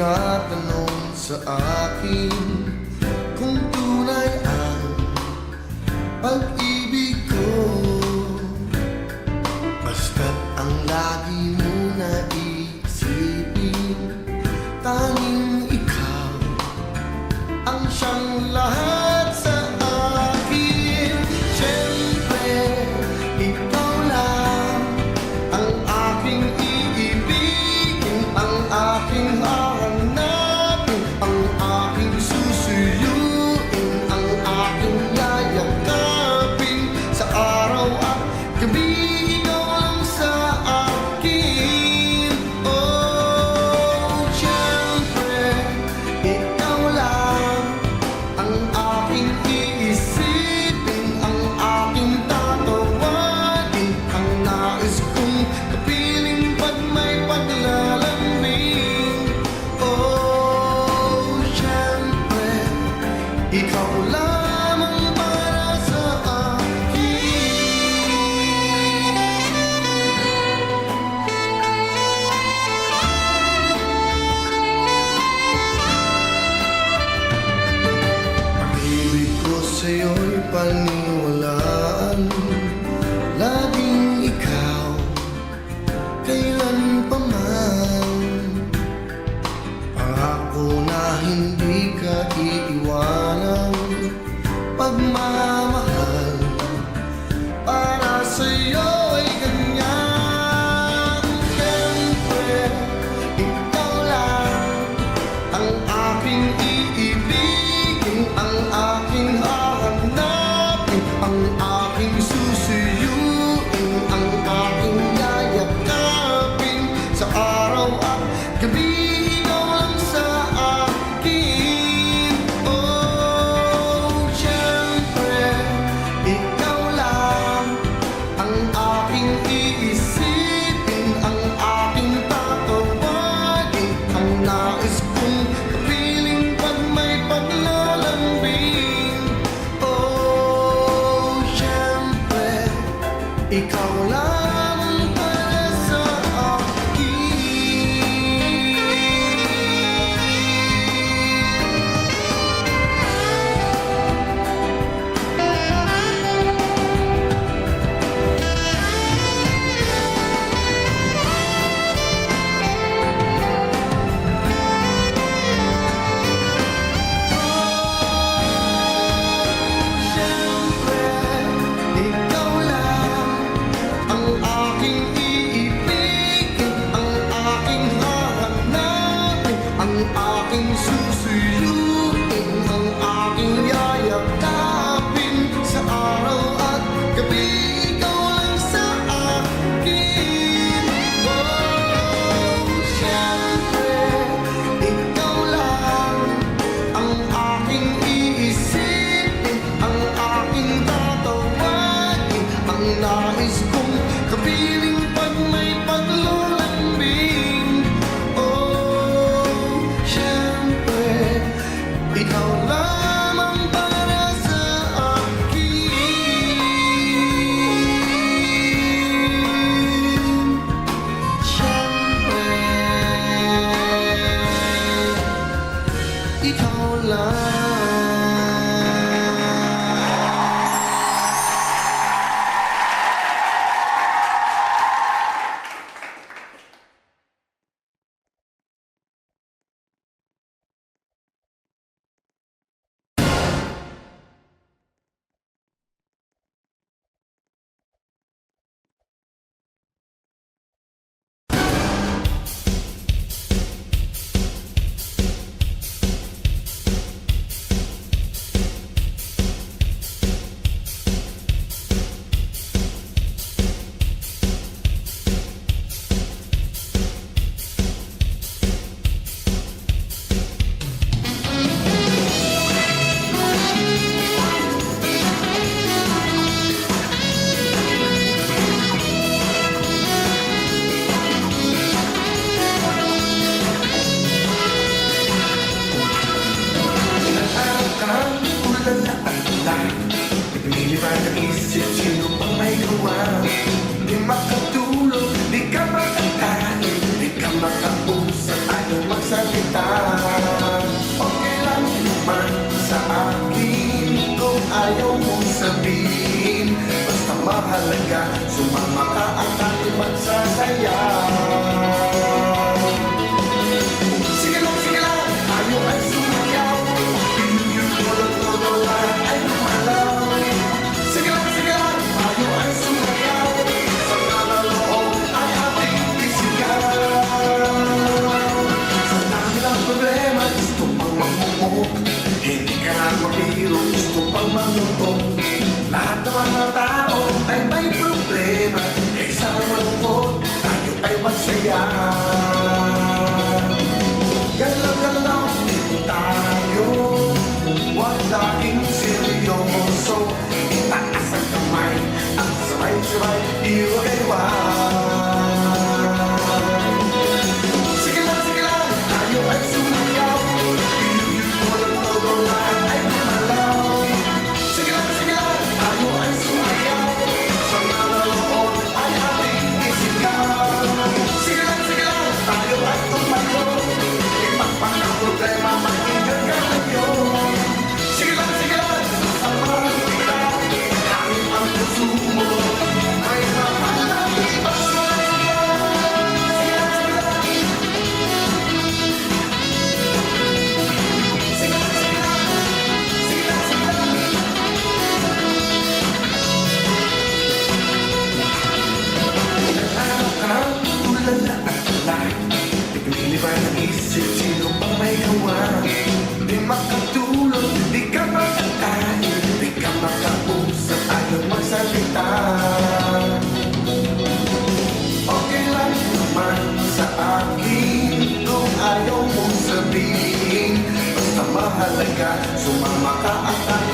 tinatanong sa akin kung tunay ang pag-ibig ko. Basta't ang lagi mo naisipin, tanging ikaw ang siyang lahat sa akin. Siyempre, ikaw lang ang aking iibigin, ang aking hahanapin, ang aking susuyuin, ang aking yayakapin sa araw at gabi. Ikaw lang sa akin. Oh, siyempre, ikaw lang ang aking iisipin, ang aking tatawagin, ang nais kong kapiling pag may paglalambing. Oh, siyempre, ikaw lamang para sa akin. Pag-ibig ko sa'yo'y paniwalaan, laging ikaw, kailan pa man. Pangako na hindi ka iiwanan, pagmamahal para sa'yo ay ganyan. Siyempre, ikaw lang ang aking iibigin, ang aking hahanapin, ang aking susuyuin, ang aking yayakapin sa araw at gabi. Ikaw lang sa akin. Oh, siyempre, ikaw lang ang aking iisipin, ang aking tatawagin, ang nais kong kapiling pag may paglalambing. Oh, siyempre, ikaw lang para sa akin. Siyempre, ikaw lang ang aking iibigin, ang aking hahanapin, ang aking susuyuin, ang aking yayakapin sa araw at gabi. Ikaw lang sa akin. Oh, siyempre, ikaw lang ang aking iisipin, ang aking tatawagin, ang nais kong kapiling pag may paglalambing. Oh, siyempre, ikaw lamang para sa akin. Siyempre, ikaw lang. makatulog, di ka makakain, di ka makausap, ayaw magsalita. Okay lang naman sa akin kung ayaw mong sabihin. Basta mahalaga, sumama ka at ating magsasaya. Sige lang, tayo ay sumayaw. Todo lahat ay lumalaw. Sige lang, tayo ay sumayaw. Sa nalaloob ay ating isigaw. Sa dami ng problema, gusto pang mamumok. Hindi ka na mabiro, gusto pang mamutok. Lahat ng mga tao ay may problema. Kaysa malungkot, tayo ay masaya. Galaw-galaw tayo, walaking seryoso. Itaas ang kamay at sabay-sabay iwagayway. Sige lang, tayo ay sumayaw. Todo lahat ay lumalaw. Sige lang, tayo ay sumayaw. Sa nalaloob ay ating isigaw. Sige lang, tayo ay tumayo. Ipagpang ang problema, maingat ka ngayon. Sige lang, sasamahan kita. Kahit ang puso mo ay mahalagay. Tulala at alay, naglilibay ng isip, sino pang may gawa? Di makatulog, di ka makakain, di ka makausap, ayaw magsalita. Okay lang naman sa akin kung ayaw mong sabihin. Basta mahalaga, sumama ka at tayo